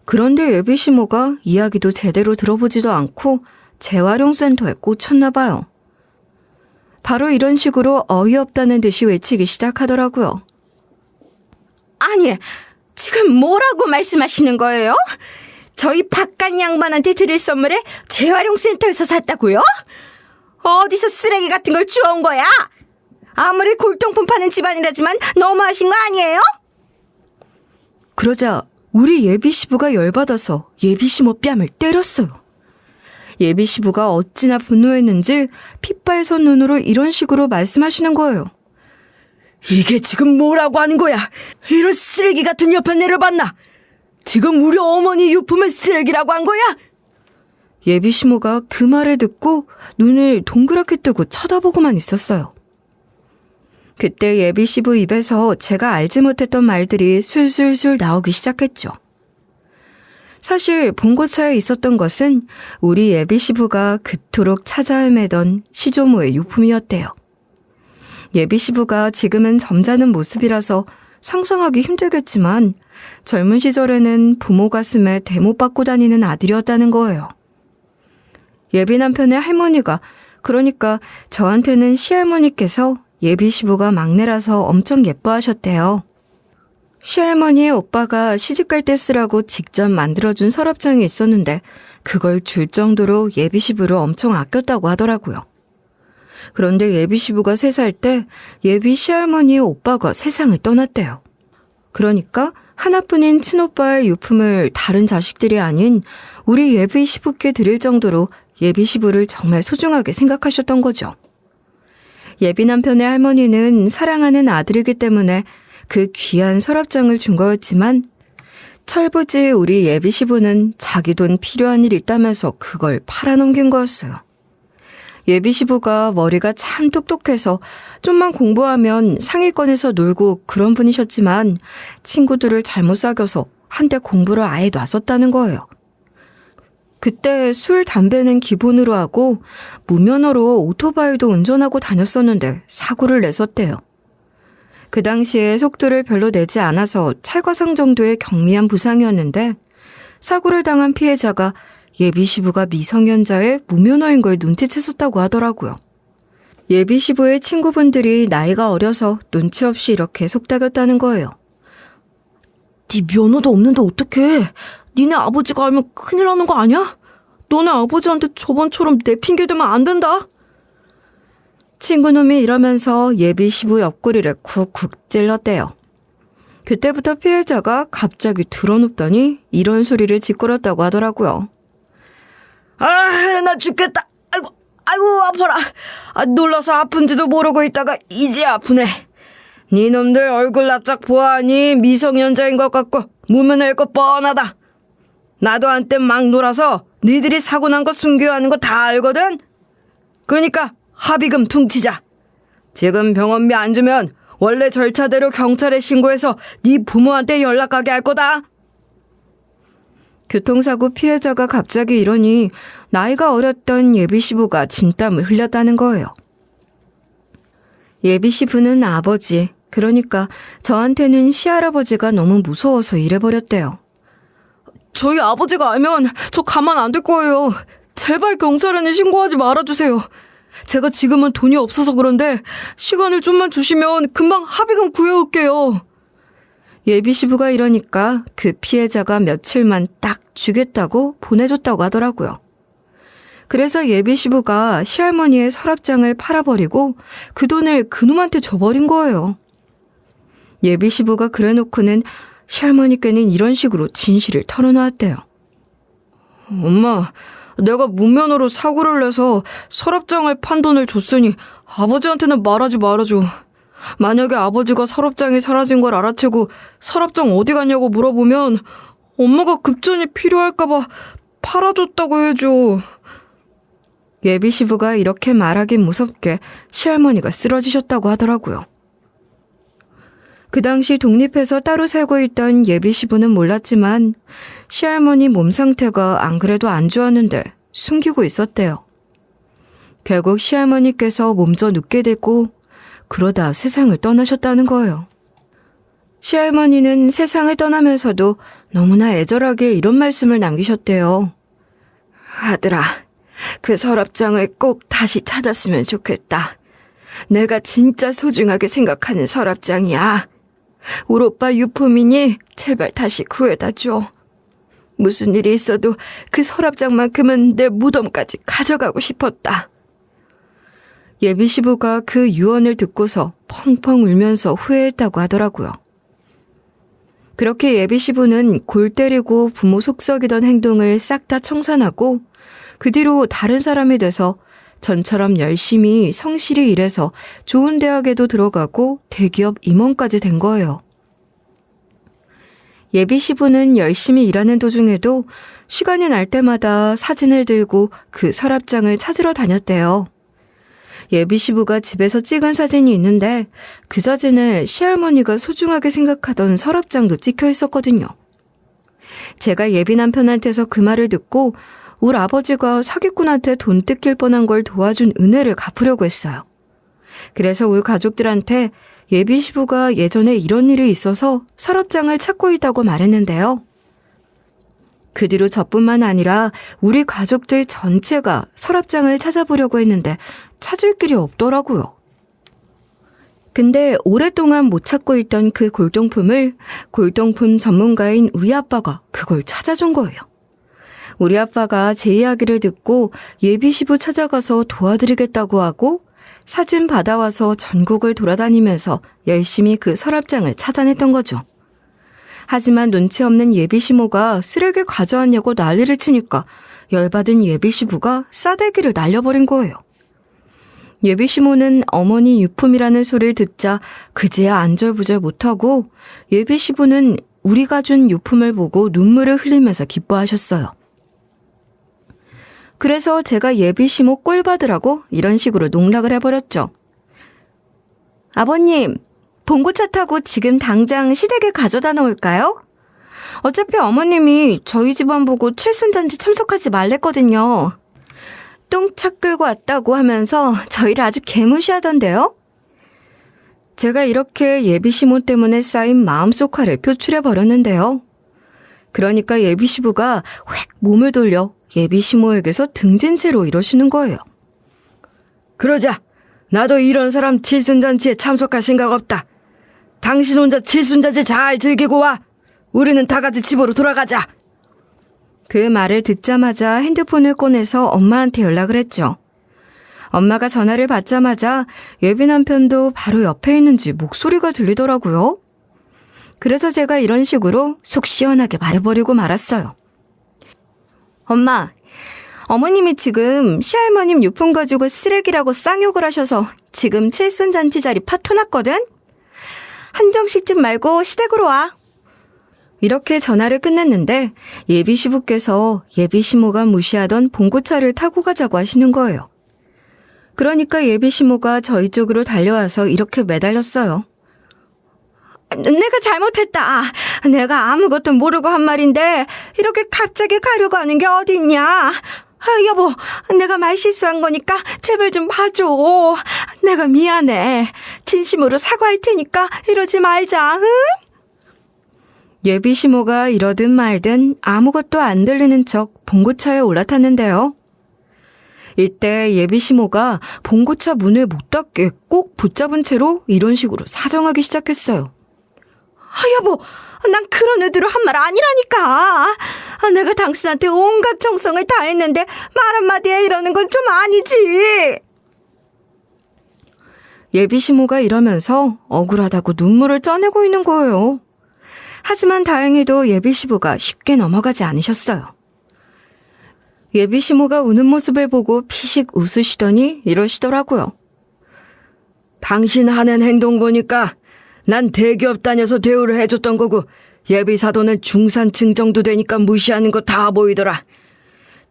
그런데 예비 시모가 이야기도 제대로 들어보지도 않고 재활용센터에 꽂혔나 봐요. 바로 이런 식으로 어이없다는 듯이 외치기 시작하더라고요. 아니, 지금 뭐라고 말씀하시는 거예요? 저희 바깥 양반한테 드릴 선물을 재활용센터에서 샀다고요? 어디서 쓰레기 같은 걸 주워온 거야? 아무리 골동품 파는 집안이라지만 너무하신 거 아니에요? 그러자 우리 예비 시부가 열받아서 예비 시모 뺨을 때렸어요. 예비 시부가 어찌나 분노했는지 핏발선 눈으로 이런 식으로 말씀하시는 거예요. 이게 지금 뭐라고 하는 거야? 이런 쓰레기 같은 옆에 내려봤나? 지금 우리 어머니 유품을 쓰레기라고 한 거야? 예비 시모가 그 말을 듣고 눈을 동그랗게 뜨고 쳐다보고만 있었어요. 그때 예비 시부 입에서 제가 알지 못했던 말들이 술술술 나오기 시작했죠. 사실 본고차에 있었던 것은 우리 예비 시부가 그토록 찾아 헤매던 시조모의 유품이었대요. 예비 시부가 지금은 점잖은 모습이라서 상상하기 힘들겠지만 젊은 시절에는 부모 가슴에 대못 받고 다니는 아들이었다는 거예요. 예비 남편의 할머니가, 그러니까 저한테는 시할머니께서 예비 시부가 막내라서 엄청 예뻐하셨대요. 시할머니의 오빠가 시집갈 때 쓰라고 직접 만들어준 서랍장이 있었는데 그걸 줄 정도로 예비 시부를 엄청 아꼈다고 하더라고요. 그런데 예비 시부가 3살 때 예비 시할머니의 오빠가 세상을 떠났대요. 그러니까 하나뿐인 친오빠의 유품을 다른 자식들이 아닌 우리 예비 시부께 드릴 정도로 예비 시부를 정말 소중하게 생각하셨던 거죠. 예비 남편의 할머니는 사랑하는 아들이기 때문에 그 귀한 서랍장을 준 거였지만 철부지 우리 예비 시부는 자기 돈 필요한 일 있다면서 그걸 팔아넘긴 거였어요. 예비 시부가 머리가 참 똑똑해서 좀만 공부하면 상위권에서 놀고 그런 분이셨지만 친구들을 잘못 사귀어서 한때 공부를 아예 놨었다는 거예요. 그때 술, 담배는 기본으로 하고 무면허로 오토바이도 운전하고 다녔었는데 사고를 냈었대요. 그 당시에 속도를 별로 내지 않아서 찰과상 정도의 경미한 부상이었는데 사고를 당한 피해자가 예비 시부가 미성년자의 무면허인 걸 눈치챘었다고 하더라고요. 예비 시부의 친구분들이 나이가 어려서 눈치 없이 이렇게 속닥였다는 거예요. 네 면허도 없는데 어떡해. 니네 아버지가 알면 큰일 나는 거 아니야? 너네 아버지한테 저번처럼 내 핑계 대면 안 된다. 친구놈이 이러면서 예비 시부 옆구리를 쿡쿡 찔렀대요. 그때부터 피해자가 갑자기 드러눕더니 이런 소리를 짓거렸다고 하더라고요. 아, 나 죽겠다. 아이고, 아파라. 놀라서 아픈지도 모르고 있다가 이제 아프네. 니놈들 얼굴 낯짝 보아하니 미성년자인 것 같고 무면허일 것 뻔하다. 나도 한때 막 놀아서 니들이 사고 난 거 숨겨야 하는 거 다 알거든. 그러니까 합의금 퉁치자. 지금 병원비 안 주면 원래 절차대로 경찰에 신고해서 네 부모한테 연락하게 할 거다. 교통사고 피해자가 갑자기 이러니 나이가 어렸던 예비 시부가 진땀을 흘렸다는 거예요. 예비 시부는 아버지, 그러니까 저한테는 시할아버지가 너무 무서워서 이래버렸대요. 저희 아버지가 알면 저 가만 안 둘 거예요. 제발 경찰에는 신고하지 말아주세요. 제가 지금은 돈이 없어서 그런데 시간을 좀만 주시면 금방 합의금 구해올게요. 예비 시부가 이러니까 그 피해자가 며칠만 딱 주겠다고 보내줬다고 하더라고요. 그래서 예비 시부가 시할머니의 서랍장을 팔아버리고 그 돈을 그놈한테 줘버린 거예요. 예비 시부가 그래놓고는 시할머니께는 이런 식으로 진실을 털어놓았대요. 엄마, 내가 무면허로 사고를 내서 서랍장을 판 돈을 줬으니 아버지한테는 말하지 말아줘. 만약에 아버지가 서랍장이 사라진 걸 알아채고 서랍장 어디 갔냐고 물어보면 엄마가 급전이 필요할까봐 팔아줬다고 해줘. 예비 시부가 이렇게 말하긴 무섭게 시할머니가 쓰러지셨다고 하더라고요. 그 당시 독립해서 따로 살고 있던 예비 시부는 몰랐지만 시할머니 몸 상태가 안 그래도 안 좋았는데 숨기고 있었대요. 결국 시할머니께서 몸져 눕게 됐고 그러다 세상을 떠나셨다는 거예요. 시할머니는 세상을 떠나면서도 너무나 애절하게 이런 말씀을 남기셨대요. 아들아, 그 서랍장을 꼭 다시 찾았으면 좋겠다. 내가 진짜 소중하게 생각하는 서랍장이야. 우리 오빠 유품이니 제발 다시 구해다 줘. 무슨 일이 있어도 그 서랍장만큼은 내 무덤까지 가져가고 싶었다. 예비 시부가 그 유언을 듣고서 펑펑 울면서 후회했다고 하더라고요. 그렇게 예비 시부는 골 때리고 부모 속썩이던 행동을 싹 다 청산하고 그 뒤로 다른 사람이 돼서 전처럼 열심히 성실히 일해서 좋은 대학에도 들어가고 대기업 임원까지 된 거예요. 예비 시부는 열심히 일하는 도중에도 시간이 날 때마다 사진을 들고 그 서랍장을 찾으러 다녔대요. 예비 시부가 집에서 찍은 사진이 있는데 그 사진에 시할머니가 소중하게 생각하던 서랍장도 찍혀 있었거든요. 제가 예비 남편한테서 그 말을 듣고 우리 아버지가 사기꾼한테 돈 뜯길 뻔한 걸 도와준 은혜를 갚으려고 했어요. 그래서 우리 가족들한테 예비 시부가 예전에 이런 일이 있어서 서랍장을 찾고 있다고 말했는데요. 그 뒤로 저뿐만 아니라 우리 가족들 전체가 서랍장을 찾아보려고 했는데 찾을 길이 없더라고요. 근데 오랫동안 못 찾고 있던 그 골동품을 골동품 전문가인 우리 아빠가 그걸 찾아준 거예요. 우리 아빠가 제 이야기를 듣고 예비 시부 찾아가서 도와드리겠다고 하고 사진 받아와서 전국을 돌아다니면서 열심히 그 서랍장을 찾아냈던 거죠. 하지만 눈치 없는 예비 시모가 쓰레기 가져왔냐고 난리를 치니까 열받은 예비 시부가 싸대기를 날려버린 거예요. 예비 시모는 어머니 유품이라는 소리를 듣자 그제야 안절부절 못하고 예비 시부는 우리가 준 유품을 보고 눈물을 흘리면서 기뻐하셨어요. 그래서 제가 예비 시모 꼴 받으라고 이런 식으로 농락을 해버렸죠. 아버님, 봉고차 타고 지금 당장 시댁에 가져다 놓을까요? 어차피 어머님이 저희 집안 보고 칠순잔치 참석하지 말랬거든요. 똥차 끌고 왔다고 하면서 저희를 아주 개무시하던데요. 제가 이렇게 예비 시모 때문에 쌓인 마음속 화를 표출해버렸는데요. 그러니까 예비 시부가 획 몸을 돌려 예비 시모에게서 등진 채로 이러시는 거예요. 그러자. 나도 이런 사람 칠순잔치에 참석할 생각 없다. 당신 혼자 칠순잔치 잘 즐기고 와. 우리는 다 같이 집으로 돌아가자. 그 말을 듣자마자 핸드폰을 꺼내서 엄마한테 연락을 했죠. 엄마가 전화를 받자마자 예비 남편도 바로 옆에 있는지 목소리가 들리더라고요. 그래서 제가 이런 식으로 속 시원하게 말해버리고 말았어요. 엄마, 어머님이 지금 시할머님 유품 가지고 쓰레기라고 쌍욕을 하셔서 지금 칠순잔치 자리 파토났거든? 한정식집 말고 시댁으로 와. 이렇게 전화를 끝냈는데 예비 시부께서 예비 시모가 무시하던 봉고차를 타고 가자고 하시는 거예요. 그러니까 예비 시모가 저희 쪽으로 달려와서 이렇게 매달렸어요. 내가 잘못했다. 내가 아무것도 모르고 한 말인데 이렇게 갑자기 가려고 하는 게 어딨냐. 여보, 내가 말 실수한 거니까 제발 좀 봐줘. 내가 미안해. 진심으로 사과할 테니까 이러지 말자. 응? 예비 시모가 이러든 말든 아무것도 안 들리는 척 봉고차에 올라탔는데요. 이때 예비 시모가 봉고차 문을 못 닫게 꼭 붙잡은 채로 이런 식으로 사정하기 시작했어요. 여보, 난 그런 의도로 한 말 아니라니까. 내가 당신한테 온갖 정성을 다했는데 말 한마디에 이러는 건 좀 아니지. 예비 시모가 이러면서 억울하다고 눈물을 쪄내고 있는 거예요. 하지만 다행히도 예비 시부가 쉽게 넘어가지 않으셨어요. 예비 시모가 우는 모습을 보고 피식 웃으시더니 이러시더라고요. 당신 하는 행동 보니까 난 대기업 다녀서 대우를 해줬던 거고 예비 사도는 중산층 정도 되니까 무시하는 거 다 보이더라.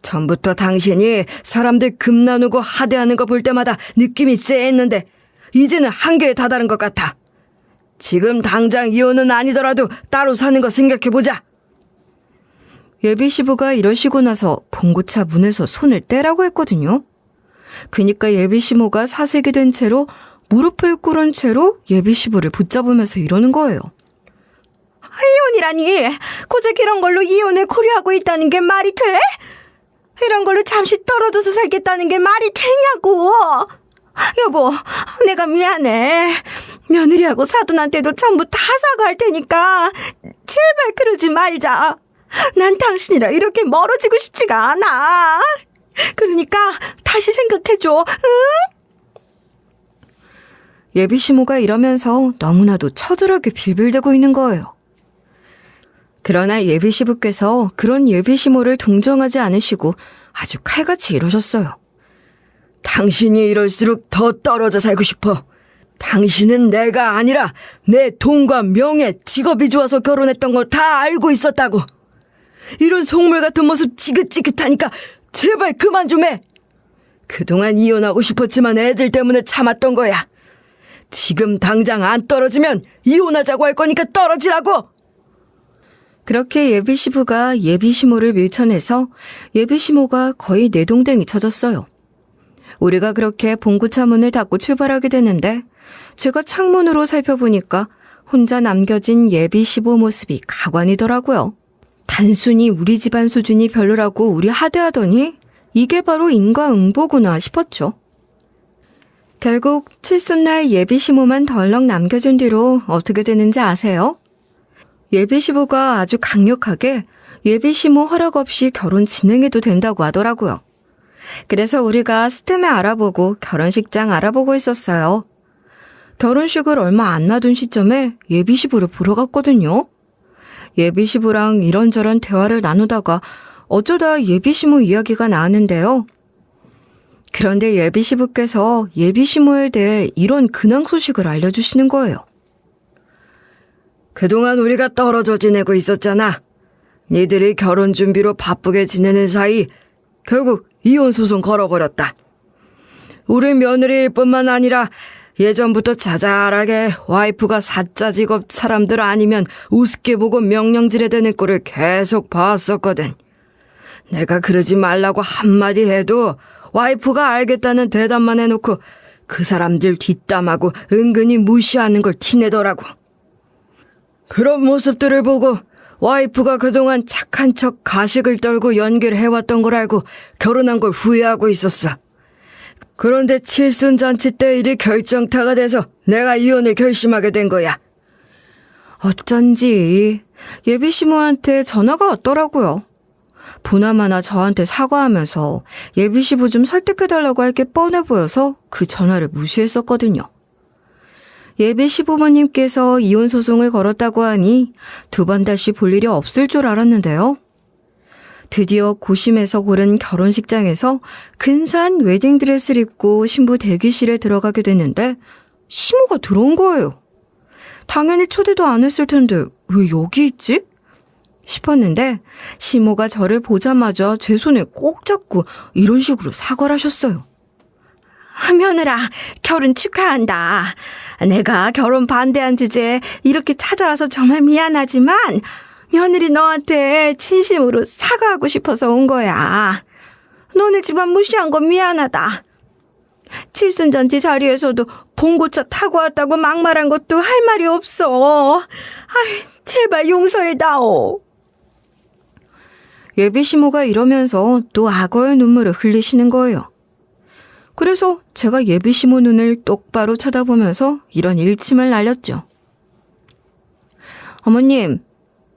전부터 당신이 사람들 금 나누고 하대하는 거 볼 때마다 느낌이 쎄했는데 이제는 한계에 다다른 것 같아. 지금 당장 이혼은 아니더라도 따로 사는 거 생각해보자. 예비 시부가 이러시고 나서 봉고차 문에서 손을 떼라고 했거든요. 그니까 예비 시모가 사색이 된 채로 무릎을 꿇은 채로 예비 시부를 붙잡으면서 이러는 거예요. 이혼이라니. 고작 이런 걸로 이혼을 고려하고 있다는 게 말이 돼? 이런 걸로 잠시 떨어져서 살겠다는 게 말이 되냐고. 여보, 내가 미안해. 며느리하고 사돈한테도 전부 다 사과할 테니까 제발 그러지 말자. 난 당신이랑 이렇게 멀어지고 싶지가 않아. 그러니까 다시 생각해줘. 응? 예비 시모가 이러면서 너무나도 처절하게 빌빌대고 있는 거예요. 그러나 예비 시부께서 그런 예비 시모를 동정하지 않으시고 아주 칼같이 이러셨어요. 당신이 이럴수록 더 떨어져 살고 싶어. 당신은 내가 아니라 내 돈과 명예, 직업이 좋아서 결혼했던 걸 다 알고 있었다고. 이런 속물 같은 모습 지긋지긋하니까 제발 그만 좀 해. 그동안 이혼하고 싶었지만 애들 때문에 참았던 거야. 지금 당장 안 떨어지면 이혼하자고 할 거니까 떨어지라고. 그렇게 예비 시부가 예비 시모를 밀쳐내서 예비 시모가 거의 내동댕이 쳐졌어요. 우리가 그렇게 봉고차 문을 닫고 출발하게 되는데 제가 창문으로 살펴보니까 혼자 남겨진 예비 시부 모습이 가관이더라고요. 단순히 우리 집안 수준이 별로라고 우리 하대하더니 이게 바로 인과응보구나 싶었죠. 결국 칠순날 예비 시모만 덜렁 남겨진 뒤로 어떻게 되는지 아세요? 예비 시부가 아주 강력하게 예비 시모 허락 없이 결혼 진행해도 된다고 하더라고요. 그래서 우리가 스템에 알아보고 결혼식장 알아보고 있었어요. 결혼식을 얼마 안 놔둔 시점에 예비 시부를 보러 갔거든요. 예비 시부랑 이런저런 대화를 나누다가 어쩌다 예비 시모 이야기가 나왔는데요. 그런데 예비 시부께서 예비 시모에 대해 이런 근황 소식을 알려주시는 거예요. 그동안 우리가 떨어져 지내고 있었잖아. 니들이 결혼 준비로 바쁘게 지내는 사이 결국 이혼 소송 걸어버렸다. 우리 며느리뿐만 아니라 예전부터 자잘하게 와이프가 사짜 직업 사람들 아니면 우습게 보고 명령질해대는 꼴을 계속 봤었거든. 내가 그러지 말라고 한마디 해도 와이프가 알겠다는 대답만 해놓고 그 사람들 뒷담하고 은근히 무시하는 걸 티내더라고. 그런 모습들을 보고 와이프가 그동안 착한 척 가식을 떨고 연기를 해왔던 걸 알고 결혼한 걸 후회하고 있었어. 그런데 칠순잔치 때 일이 결정타가 돼서 내가 이혼을 결심하게 된 거야. 어쩐지 예비 시부한테 전화가 왔더라고요. 보나마나 저한테 사과하면서 예비 시부 좀 설득해달라고 할 게 뻔해 보여서 그 전화를 무시했었거든요. 예비 시부모님께서 이혼 소송을 걸었다고 하니 두 번 다시 볼 일이 없을 줄 알았는데요. 드디어 고심해서 고른 결혼식장에서 근사한 웨딩드레스를 입고 신부 대기실에 들어가게 됐는데 시모가 들어온 거예요. 당연히 초대도 안 했을 텐데 왜 여기 있지? 싶었는데 시모가 저를 보자마자 제 손을 꼭 잡고 이런 식으로 사과를 하셨어요. 며느라, 결혼 축하한다. 내가 결혼 반대한 주제에 이렇게 찾아와서 정말 미안하지만 며느리 너한테 진심으로 사과하고 싶어서 온 거야. 너네 집안 무시한 건 미안하다. 칠순잔치 자리에서도 봉고차 타고 왔다고 막말한 것도 할 말이 없어. 제발 용서해다오. 예비 시모가 이러면서 또 악어의 눈물을 흘리시는 거예요. 그래서 제가 예비 시모 눈을 똑바로 쳐다보면서 이런 일침을 날렸죠. 어머님,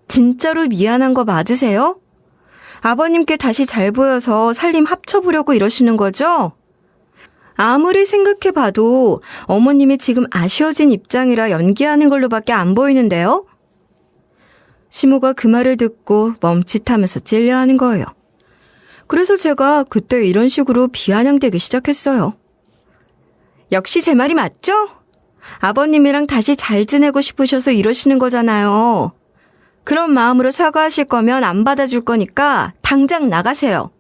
진짜로 미안한 거 맞으세요? 아버님께 다시 잘 보여서 살림 합쳐보려고 이러시는 거죠? 아무리 생각해봐도 어머님이 지금 아쉬워진 입장이라 연기하는 걸로밖에 안 보이는데요? 시모가 그 말을 듣고 멈칫하면서 찔려하는 거예요. 그래서 제가 그때 이런 식으로 비아냥대기 시작했어요. 역시 제 말이 맞죠? 아버님이랑 다시 잘 지내고 싶으셔서 이러시는 거잖아요. 그런 마음으로 사과하실 거면 안 받아줄 거니까 당장 나가세요.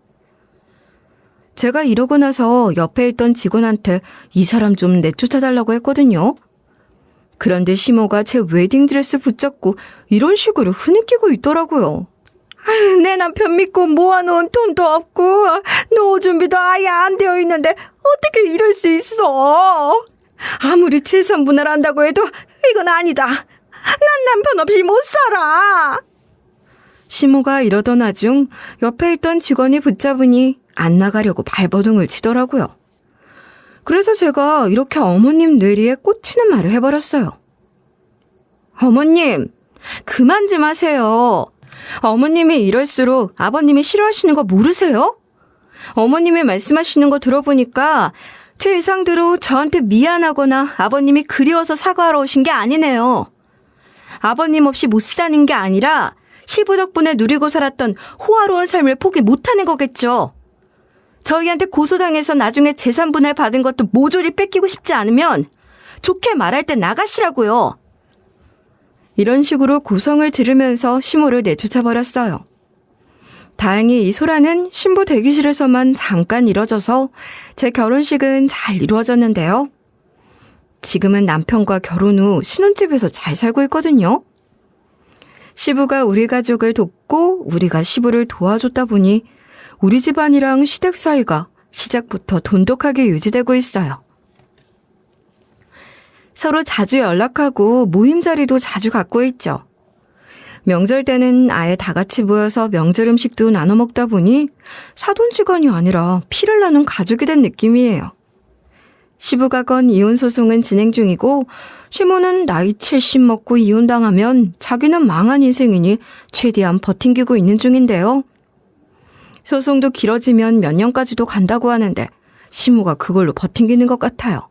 제가 이러고 나서 옆에 있던 직원한테 이 사람 좀 내쫓아달라고 했거든요. 그런데 시모가 제 웨딩드레스 붙잡고 이런 식으로 흐느끼고 있더라고요. 내 남편 믿고 모아놓은 돈도 없고 노후 준비도 아예 안 되어 있는데 어떻게 이럴 수 있어? 아무리 재산분할 한다고 해도 이건 아니다. 난 남편 없이 못 살아. 시모가 이러던 와중 옆에 있던 직원이 붙잡으니 안 나가려고 발버둥을 치더라고요. 그래서 제가 이렇게 어머님 뇌리에 꽂히는 말을 해버렸어요. 어머님, 그만 좀 하세요. 어머님이 이럴수록 아버님이 싫어하시는 거 모르세요? 어머님이 말씀하시는 거 들어보니까 제 예상대로 저한테 미안하거나 아버님이 그리워서 사과하러 오신 게 아니네요. 아버님 없이 못 사는 게 아니라 시부 덕분에 누리고 살았던 호화로운 삶을 포기 못하는 거겠죠. 저희한테 고소당해서 나중에 재산 분할 받은 것도 모조리 뺏기고 싶지 않으면 좋게 말할 때 나가시라고요. 이런 식으로 고성을 지르면서 시모를 내쫓아버렸어요. 다행히 이 소란은 신부 대기실에서만 잠깐 이뤄져서 제 결혼식은 잘 이루어졌는데요. 지금은 남편과 결혼 후 신혼집에서 잘 살고 있거든요. 시부가 우리 가족을 돕고 우리가 시부를 도와줬다 보니 우리 집안이랑 시댁 사이가 시작부터 돈독하게 유지되고 있어요. 서로 자주 연락하고 모임 자리도 자주 갖고 있죠. 명절 때는 아예 다 같이 모여서 명절 음식도 나눠 먹다 보니 사돈지간이 아니라 피를 나눈 가족이 된 느낌이에요. 시부가 건 이혼 소송은 진행 중이고 시모는 나이 70 먹고 이혼당하면 자기는 망한 인생이니 최대한 버팅기고 있는 중인데요. 소송도 길어지면 몇 년까지도 간다고 하는데 시모가 그걸로 버팅기는 것 같아요.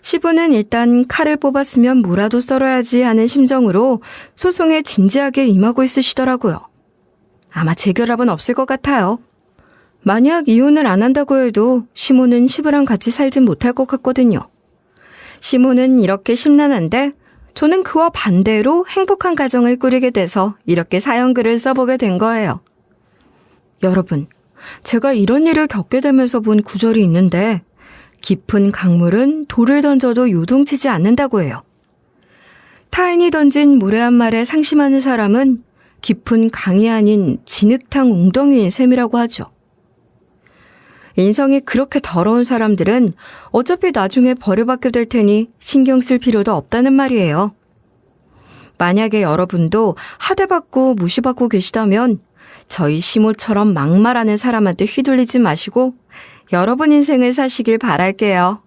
시부는 일단 칼을 뽑았으면 무라도 썰어야지 하는 심정으로 소송에 진지하게 임하고 있으시더라고요. 아마 재결합은 없을 것 같아요. 만약 이혼을 안 한다고 해도 시모는 시부랑 같이 살진 못할 것 같거든요. 시모는 이렇게 심란한데 저는 그와 반대로 행복한 가정을 꾸리게 돼서 이렇게 사연글을 써보게 된 거예요. 여러분, 제가 이런 일을 겪게 되면서 본 구절이 있는데 깊은 강물은 돌을 던져도 요동치지 않는다고 해요. 타인이 던진 무례한 말에 상심하는 사람은 깊은 강이 아닌 진흙탕 웅덩이인 셈이라고 하죠. 인성이 그렇게 더러운 사람들은 어차피 나중에 벌을 받게 될 테니 신경 쓸 필요도 없다는 말이에요. 만약에 여러분도 하대받고 무시받고 계시다면 저희 시모처럼 막말하는 사람한테 휘둘리지 마시고 여러분 인생을 사시길 바랄게요.